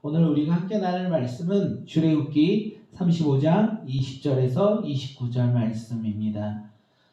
오늘 우리가 함께 나눌 말씀은 출애굽기 35장 20절에서 29절 말씀입니다.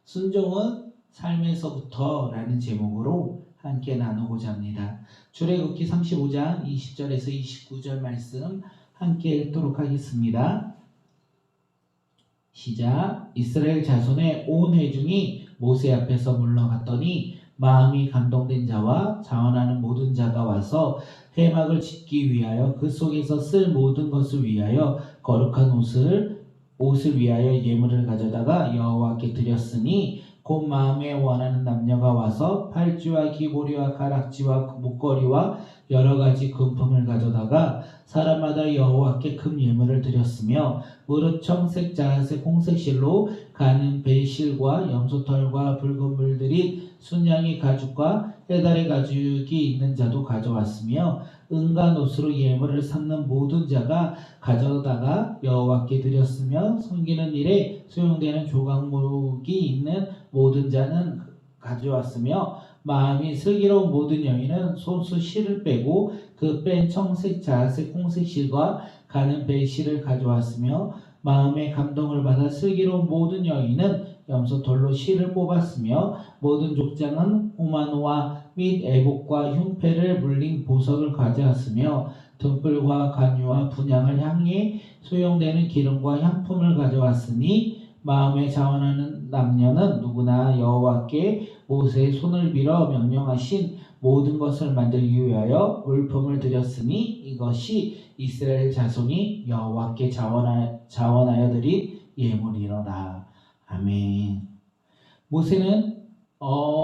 순종은 삶에서부터라는 제목으로 함께 나누고자 합니다. 출애굽기 35장 20절에서 29절 말씀 함께 읽도록 하겠습니다. 시작. 이스라엘 자손의 온 회중이 모세 앞에서 물러갔더니 마음이 감동된 자와 자원하는 모든 자가 와서 회막을 짓기 위하여 그 속에서 쓸 모든 것을 위하여 거룩한 옷을 위하여 예물을 가져다가 여호와께 드렸으니 곧 마음에 원하는 남녀가 와서 팔찌와 귀고리와 가락지와 목걸이와 여러 가지 금품을 가져다가 사람마다 여호와께 금 예물을 드렸으며 무릇 청색, 자색, 홍색 실로 가는 배실과 염소털과 붉은 물들인 순양의 가죽과 해달의 가죽이 있는 자도 가져왔으며 은과 노스로 예물을 삼는 모든 자가 가져다가 여호와께 드렸으며 섬기는 일에 소용되는 조각목이 있는 모든 자는 가져왔으며 마음이 슬기로운 모든 여인은 손수 실을 빼고 그 뺀 청색, 자색, 홍색 실과 가는 배실을 가져왔으며 마음의 감동을 받아 슬기로운 모든 여인은 염소털로 실을 뽑았으며 모든 족장은 호마노와 및 애복과 흉패를 물린 보석을 가져왔으며 등불과 관유와 분향을 향해 소용되는 기름과 향품을 가져왔으니 마음에 자원하는 남녀는 누구나 여호와께 모세의 손을 빌어 명령하신 모든 것을 만들기 위하여 물품을 드렸으니 이것이 이스라엘 자손이 여호와께 자원하여 드린 예물이로다. 아멘. 모세는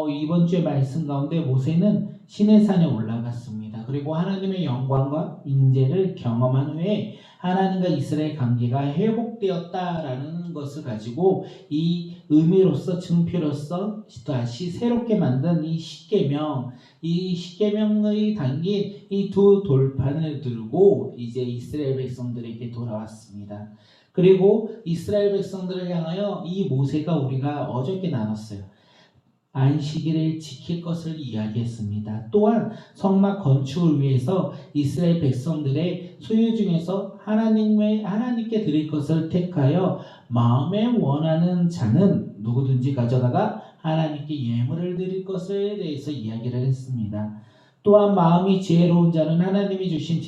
이번 주의 말씀 가운데 모세는 시내산에 올라갔습니다. 그리고 하나님의 영광과 임재를 경험한 후에 하나님과 이스라엘 관계가 회복되었다라는 것을 가지고 이 의미로서 증표로서 다시 새롭게 만든 이 십계명의 담긴 이 두 돌판을 들고 이제 이스라엘 백성들에게 돌아왔습니다. 그리고 이스라엘 백성들을 향하여 이 모세가 우리가 어저께 나눴어요. 안식일을 지킬 것을 이야기했습니다. 또한 성막 건축을 위해서 이스라엘 백성들의 소유 중에서 하나님께 드릴 것을 택하여 마음에 원하는 자는 누구든지 가져다가 하나님께 예물을 드릴 것에 대해서 이야기를 했습니다. 또한 마음이 지혜로운 자는 하나님이 주신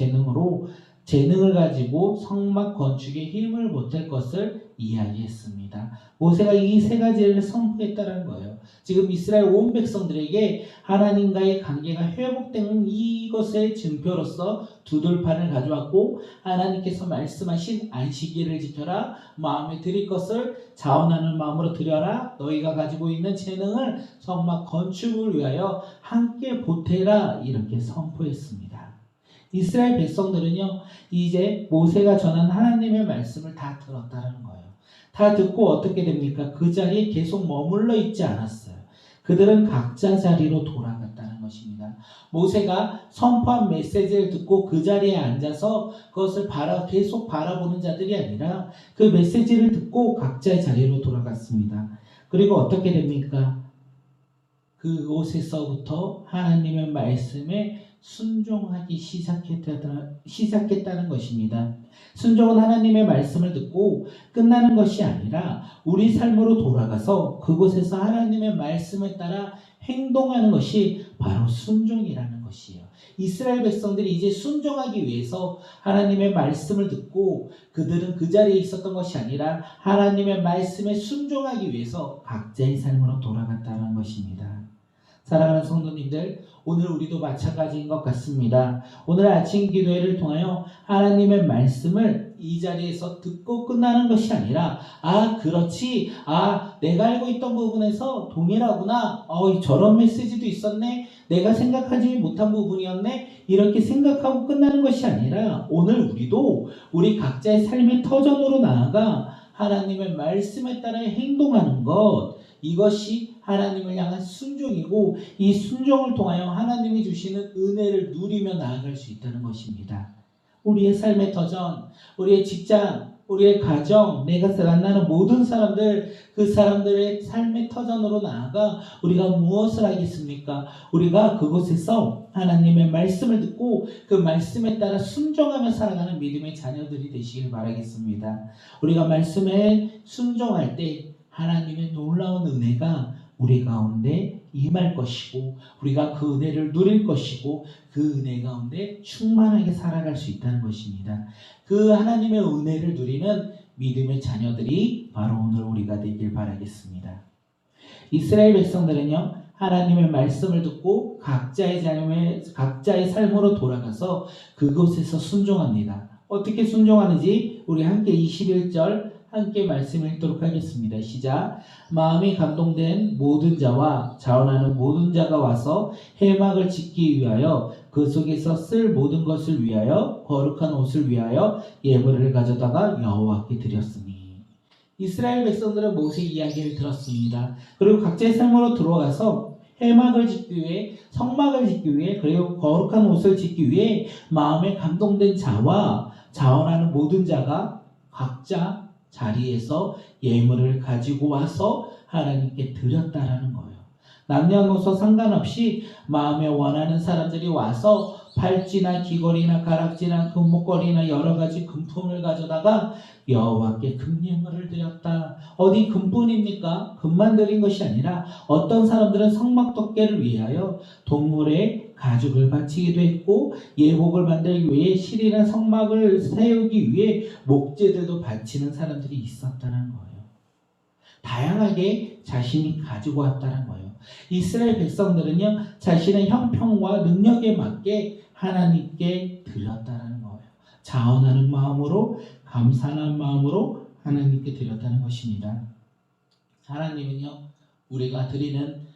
재능을 가지고 성막 건축에 힘을 보탤 것을 이야기했습니다. 모세가 이 세 가지를 선포했다는 거예요. 지금 이스라엘 온 백성들에게 하나님과의 관계가 회복된 이것의 증표로서 두 돌판을 가져왔고 하나님께서 말씀하신 안식일을 지켜라, 마음에 드릴 것을 자원하는 마음으로 드려라, 너희가 가지고 있는 재능을 성막 건축을 위하여 함께 보태라 이렇게 선포했습니다. 이스라엘 백성들은요 이제 모세가 전한 하나님의 말씀을 다 들었다는 거예요. 다 듣고 어떻게 됩니까? 그 자리에 계속 머물러 있지 않았어요. 그들은 각자 자리로 돌아갔다는 것입니다. 모세가 선포한 메시지를 듣고 그 자리에 앉아서 그것을 계속 바라보는 자들이 아니라 그 메시지를 듣고 각자의 자리로 돌아갔습니다. 그리고 어떻게 됩니까? 그곳에서부터 하나님의 말씀에 순종하기 시작했다는 것입니다. 순종은 하나님의 말씀을 듣고 끝나는 것이 아니라 우리 삶으로 돌아가서 그곳에서 하나님의 말씀에 따라 행동하는 것이 바로 순종이라는 것이에요. 이스라엘 백성들이 이제 순종하기 위해서 하나님의 말씀을 듣고 그들은 그 자리에 있었던 것이 아니라 하나님의 말씀에 순종하기 위해서 각자의 삶으로 돌아갔다는 것입니다. 사랑하는 성도님들, 오늘 우리도 마찬가지인 것 같습니다. 오늘 아침 기도회를 통하여 하나님의 말씀을 이 자리에서 듣고 끝나는 것이 아니라 그렇지, 내가 알고 있던 부분에서 동일하구나, 저런 메시지도 있었네, 내가 생각하지 못한 부분이었네, 이렇게 생각하고 끝나는 것이 아니라 오늘 우리도 우리 각자의 삶의 터전으로 나아가 하나님의 말씀에 따라 행동하는 것, 이것이 하나님을 향한 순종이고 이 순종을 통하여 하나님이 주시는 은혜를 누리며 나아갈 수 있다는 것입니다. 우리의 삶의 터전, 우리의 직장, 우리의 가정, 내가 만나는 모든 사람들, 그 사람들의 삶의 터전으로 나아가 우리가 무엇을 하겠습니까? 우리가 그곳에서 하나님의 말씀을 듣고 그 말씀에 따라 순종하며 살아가는 믿음의 자녀들이 되시길 바라겠습니다. 우리가 말씀에 순종할 때 하나님의 놀라운 은혜가 우리 가운데 임할 것이고 우리가 그 은혜를 누릴 것이고 그 은혜 가운데 충만하게 살아갈 수 있다는 것입니다. 그 하나님의 은혜를 누리는 믿음의 자녀들이 바로 오늘 우리가 되길 바라겠습니다. 이스라엘 백성들은요, 하나님의 말씀을 듣고 각자의 삶으로 돌아가서 그곳에서 순종합니다. 어떻게 순종하는지 우리 함께 21절 함께 말씀 읽도록 하겠습니다. 시작. 마음이 감동된 모든 자와 자원하는 모든 자가 와서 회막을 짓기 위하여 그 속에서 쓸 모든 것을 위하여 거룩한 옷을 위하여 예물을 가져다가 여호와께 드렸으니. 이스라엘 백성들은 모세 이야기를 들었습니다. 그리고 각자의 삶으로 들어가서 회막을 짓기 위해, 성막을 짓기 위해, 그리고 거룩한 옷을 짓기 위해 마음에 감동된 자와 자원하는 모든 자가 각자 자리에서 예물을 가지고 와서 하나님께 드렸다라는 거예요. 남녀노소 상관없이 마음에 원하는 사람들이 와서 팔찌나 귀걸이나 가락지나 금목걸이나 여러 가지 금품을 가져다가 여호와께 금예물을 드렸다. 어디 금뿐입니까? 금만 드린 것이 아니라 어떤 사람들은 성막덮개를 위하여 동물의 가죽을 바치기도 했고 예복을 만들기 위해 실이나 성막을 세우기 위해 목재들도 바치는 사람들이 있었다는 거예요. 다양하게 자신이 가지고 왔다는 거예요. 이스라엘 백성들은요, 자신의 형편과 능력에 맞게 하나님께 드렸다는 거예요. 자원하는 마음으로, 감사하는 마음으로 하나님께 드렸다는 것입니다. 하나님은요, 우리가 드리는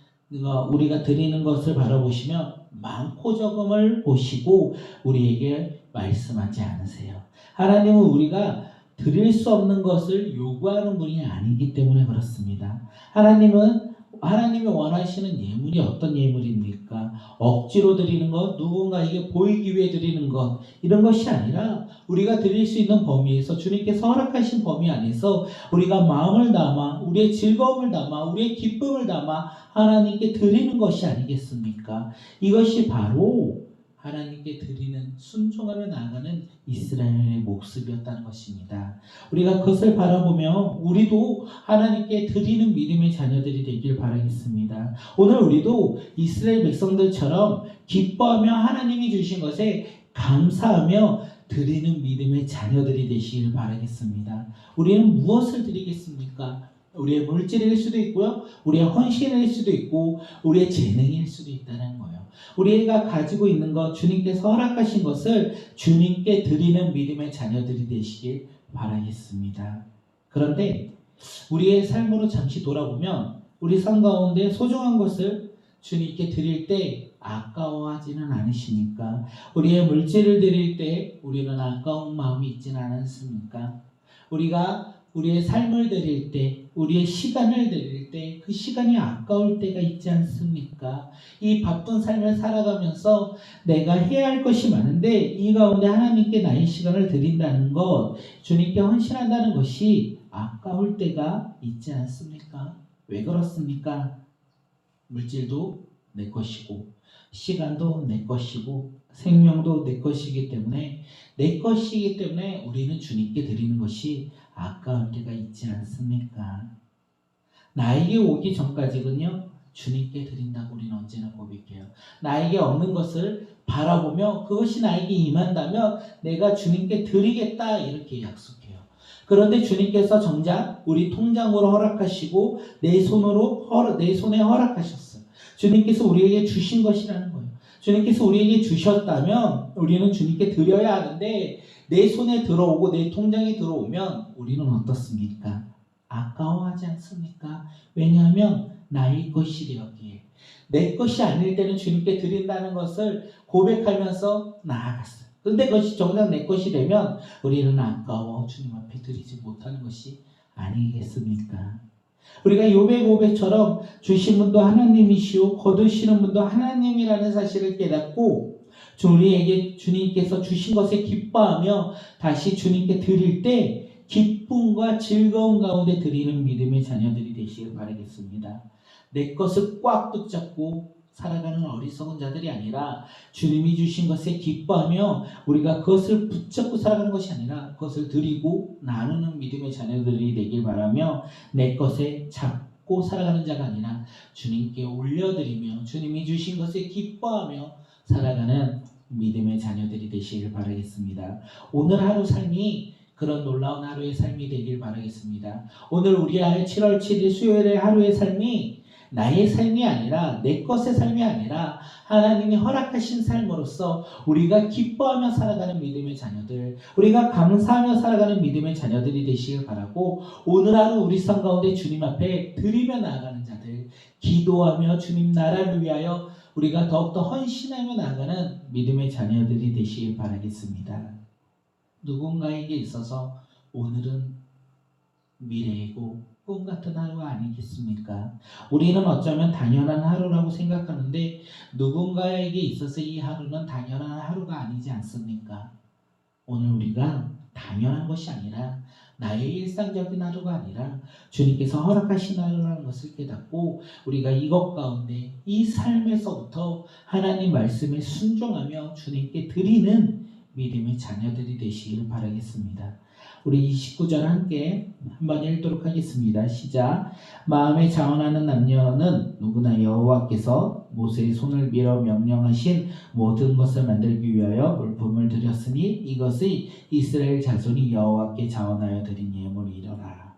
것을 바라보시며 많고 적음을 보시고 우리에게 말씀하지 않으세요. 하나님은 우리가 드릴 수 없는 것을 요구하는 분이 아니기 때문에 그렇습니다. 하나님이 원하시는 예물이 어떤 예물입니까? 억지로 드리는 것, 누군가에게 보이기 위해 드리는 것, 이런 것이 아니라 우리가 드릴 수 있는 범위에서 주님께서 허락하신 범위 안에서 우리가 마음을 담아, 우리의 즐거움을 담아, 우리의 기쁨을 담아 하나님께 드리는 것이 아니겠습니까? 이것이 바로 하나님께 드리는, 순종하며 나아가는 이스라엘의 모습이었다는 것입니다. 우리가 그것을 바라보며 우리도 하나님께 드리는 믿음의 자녀들이 되길 바라겠습니다. 오늘 우리도 이스라엘 백성들처럼 기뻐하며 하나님이 주신 것에 감사하며 드리는 믿음의 자녀들이 되시길 바라겠습니다. 우리는 무엇을 드리겠습니까? 우리의 물질일 수도 있고요, 우리의 헌신일 수도 있고, 우리의 재능일 수도 있다는 거예요. 우리가 가지고 있는 것, 주님께서 허락하신 것을 주님께 드리는 믿음의 자녀들이 되시길 바라겠습니다. 그런데 우리의 삶으로 잠시 돌아보면 우리 삶 가운데 소중한 것을 주님께 드릴 때 아까워하지는 않으십니까? 우리의 물질을 드릴 때 우리는 아까운 마음이 있지는 않습니까? 우리가 우리의 삶을 드릴 때, 우리의 시간을 드릴 때 그 시간이 아까울 때가 있지 않습니까? 이 바쁜 삶을 살아가면서 내가 해야 할 것이 많은데 이 가운데 하나님께 나의 시간을 드린다는 것, 주님께 헌신한다는 것이 아까울 때가 있지 않습니까? 왜 그렇습니까? 물질도 내 것이고 시간도 내 것이고 생명도 내 것이기 때문에 우리는 주님께 드리는 것이 아까울 때가 있지 않습니까? 나에게 오기 전까지는요, 주님께 드린다고 우리는 언제나 고백해요. 나에게 없는 것을 바라보며 그것이 나에게 임한다면 내가 주님께 드리겠다, 이렇게 약속해요. 그런데 주님께서 정작 우리 통장으로 허락하시고 내 손에 허락하셨어요. 주님께서 우리에게 주신 것이라는 거예요. 주님께서 우리에게 주셨다면 우리는 주님께 드려야 하는데 내 손에 들어오고 내 통장에 들어오면 우리는 어떻습니까? 아까워하지 않습니까? 왜냐하면 나의 것이 되었기에, 내 것이 아닐 때는 주님께 드린다는 것을 고백하면서 나아갔어요. 그런데 그것이 정작 내 것이 되면 우리는 아까워 주님 앞에 드리지 못하는 것이 아니겠습니까? 우리가 욥의 고백처럼 주신 분도 하나님이시오 거두시는 분도 하나님이라는 사실을 깨닫고 우리에게 주님께서 주신 것에 기뻐하며 다시 주님께 드릴 때 기쁨과 즐거움 가운데 드리는 믿음의 자녀들이 되시길 바라겠습니다. 내 것을 꽉 붙잡고 살아가는 어리석은 자들이 아니라 주님이 주신 것에 기뻐하며 우리가 그것을 붙잡고 살아가는 것이 아니라 그것을 드리고 나누는 믿음의 자녀들이 되길 바라며 내 것에 잡고 살아가는 자가 아니라 주님께 올려드리며 주님이 주신 것에 기뻐하며 살아가는 믿음의 자녀들이 되시길 바라겠습니다. 오늘 하루 삶이 그런 놀라운 하루의 삶이 되길 바라겠습니다. 오늘 우리의 7월 7일 수요일의 하루의 삶이 나의 삶이 아니라 내 것의 삶이 아니라 하나님이 허락하신 삶으로서 우리가 기뻐하며 살아가는 믿음의 자녀들, 우리가 감사하며 살아가는 믿음의 자녀들이 되시길 바라고 오늘 하루 우리 삶 가운데 주님 앞에 드리며 나아가는 자들, 기도하며 주님 나라를 위하여 우리가 더욱더 헌신하며 나아가는 믿음의 자녀들이 되시길 바라겠습니다. 누군가에게 있어서 오늘은 미래이고 꿈 같은 하루가 아니겠습니까? 우리는 어쩌면 당연한 하루라고 생각하는데 누군가에게 있어서 이 하루는 당연한 하루가 아니지 않습니까? 오늘 우리가 당연한 것이 아니라 나의 일상적인 하루가 아니라 주님께서 허락하신 하루라는 것을 깨닫고 우리가 이것 가운데 이 삶에서부터 하나님 말씀에 순종하며 주님께 드리는 믿음의 자녀들이 되시기를 바라겠습니다. 우리 29절 함께 한번 읽도록 하겠습니다. 시작. 마음에 자원하는 남녀는 누구나 여호와께서 모세의 손을 빌어 명령하신 모든 것을 만들기 위하여 물품을 드렸으니 이것이 이스라엘 자손이 여호와께 자원하여 드린 예물이로라.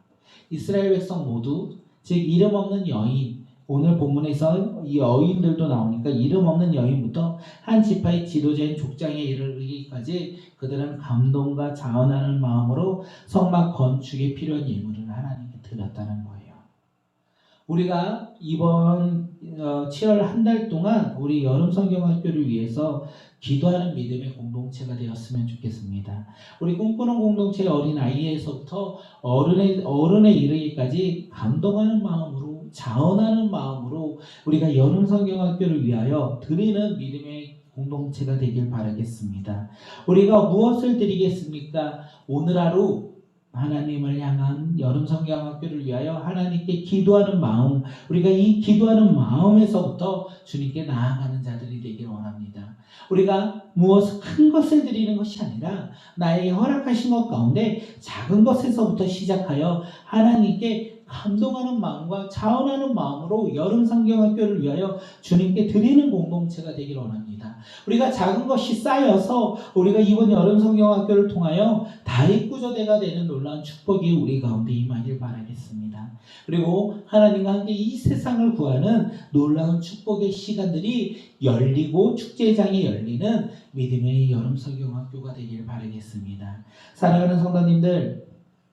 이스라엘 백성 모두 즉 이름 없는 여인, 오늘 본문에서 이 여인들도 나오니까 이름 없는 여인부터 한 지파의 지도자인 족장에 이르기까지 그들은 감동과 자원하는 마음으로 성막 건축에 필요한 예물을 하나님께 드렸다는 거예요. 우리가 이번 7월 한 달 동안 우리 여름 성경학교를 위해서 기도하는 믿음의 공동체가 되었으면 좋겠습니다. 우리 꿈꾸는 공동체의 어린 아이에서부터 어른에 이르기까지 감동하는 마음으로 자원하는 마음으로 우리가 여름 성경학교를 위하여 드리는 믿음의 공동체가 되길 바라겠습니다. 우리가 무엇을 드리겠습니까? 오늘 하루 하나님을 향한 여름 성경학교를 위하여 하나님께 기도하는 마음, 우리가 이 기도하는 마음에서부터 주님께 나아가는 자들이 되길 원합니다. 우리가 무엇 큰 것을 드리는 것이 아니라 나에게 허락하신 것 가운데 작은 것에서부터 시작하여 하나님께 감동하는 마음과 자원하는 마음으로 여름 성경학교를 위하여 주님께 드리는 공동체가 되길 원합니다. 우리가 작은 것이 쌓여서 우리가 이번 여름 성경학교를 통하여 다윗구조대가 되는 놀라운 축복이 우리 가운데 임하길 바라겠습니다. 그리고 하나님과 함께 이 세상을 구하는 놀라운 축복의 시간들이 열리고 축제장이 열리는 믿음의 여름 성경학교가 되길 바라겠습니다. 사랑하는 성도님들,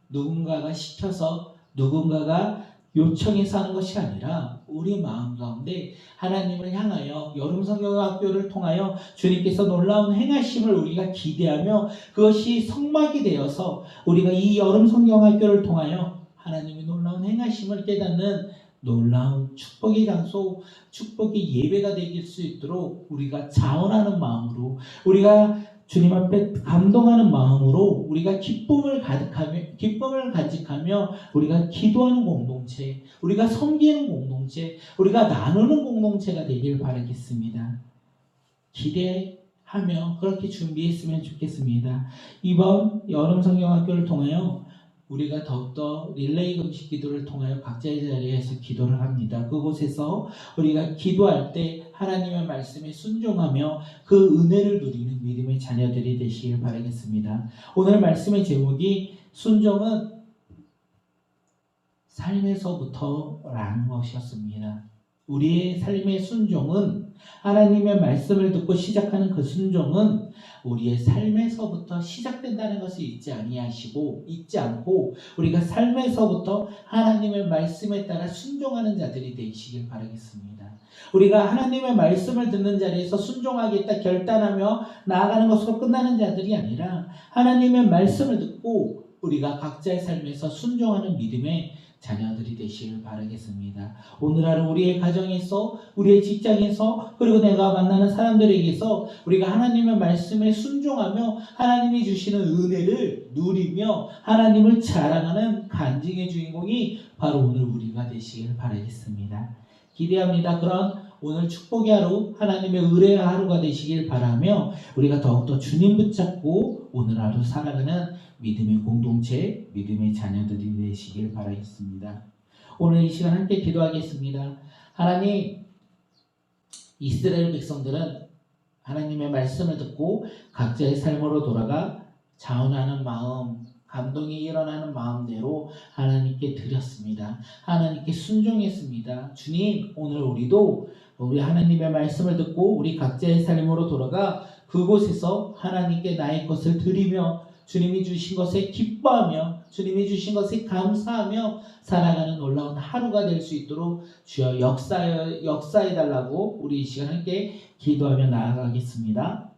누군가가 시켜서 누군가가 요청해서 하는 것이 아니라 우리 마음 가운데 하나님을 향하여 여름 성경학교를 통하여 주님께서 놀라운 행하심을 우리가 기대하며 그것이 성막이 되어서 우리가 이 여름 성경학교를 통하여 하나님의 놀라운 행하심을 깨닫는 놀라운 축복의 장소, 축복의 예배가 되길 수 있도록 우리가 자원하는 마음으로 우리가 주님 앞에 감동하는 마음으로 우리가 기쁨을 간직하며 우리가 기도하는 공동체, 우리가 섬기는 공동체, 우리가 나누는 공동체가 되길 바라겠습니다. 기대하며 그렇게 준비했으면 좋겠습니다. 이번 여름 성경학교를 통하여 우리가 더욱더 릴레이 금식 기도를 통하여 각자의 자리에서 기도를 합니다. 그곳에서 우리가 기도할 때 하나님의 말씀에 순종하며 그 은혜를 누리는 믿음의 자녀들이 되시길 바라겠습니다. 오늘 말씀의 제목이 순종은 삶에서부터라는 것이었습니다. 우리의 삶의 순종은 하나님의 말씀을 듣고 시작하는 그 순종은 우리의 삶에서부터 시작된다는 것을 잊지 않고 우리가 삶에서부터 하나님의 말씀에 따라 순종하는 자들이 되시길 바라겠습니다. 우리가 하나님의 말씀을 듣는 자리에서 순종하겠다 결단하며 나아가는 것으로 끝나는 자들이 아니라 하나님의 말씀을 듣고 우리가 각자의 삶에서 순종하는 믿음의 자녀들이 되시길 바라겠습니다. 오늘 하루 우리의 가정에서, 우리의 직장에서, 그리고 내가 만나는 사람들에게서 우리가 하나님의 말씀에 순종하며 하나님이 주시는 은혜를 누리며 하나님을 자랑하는 간증의 주인공이 바로 오늘 우리가 되시길 바라겠습니다. 기대합니다. 그런 오늘 축복의 하루, 하나님의 의뢰의 하루가 되시길 바라며 우리가 더욱더 주님 붙잡고 오늘 하루 살아가는 믿음의 공동체, 믿음의 자녀들이 되시길 바라겠습니다. 오늘 이 시간 함께 기도하겠습니다. 하나님, 이스라엘 백성들은 하나님의 말씀을 듣고 각자의 삶으로 돌아가 자원하는 마음, 감동이 일어나는 마음대로 하나님께 드렸습니다. 하나님께 순종했습니다. 주님, 오늘 우리도 우리 하나님의 말씀을 듣고 우리 각자의 삶으로 돌아가 그곳에서 하나님께 나의 것을 드리며 주님이 주신 것에 기뻐하며 주님이 주신 것에 감사하며 살아가는 놀라운 하루가 될 수 있도록 주여 역사해 달라고 우리 이 시간 함께 기도하며 나아가겠습니다.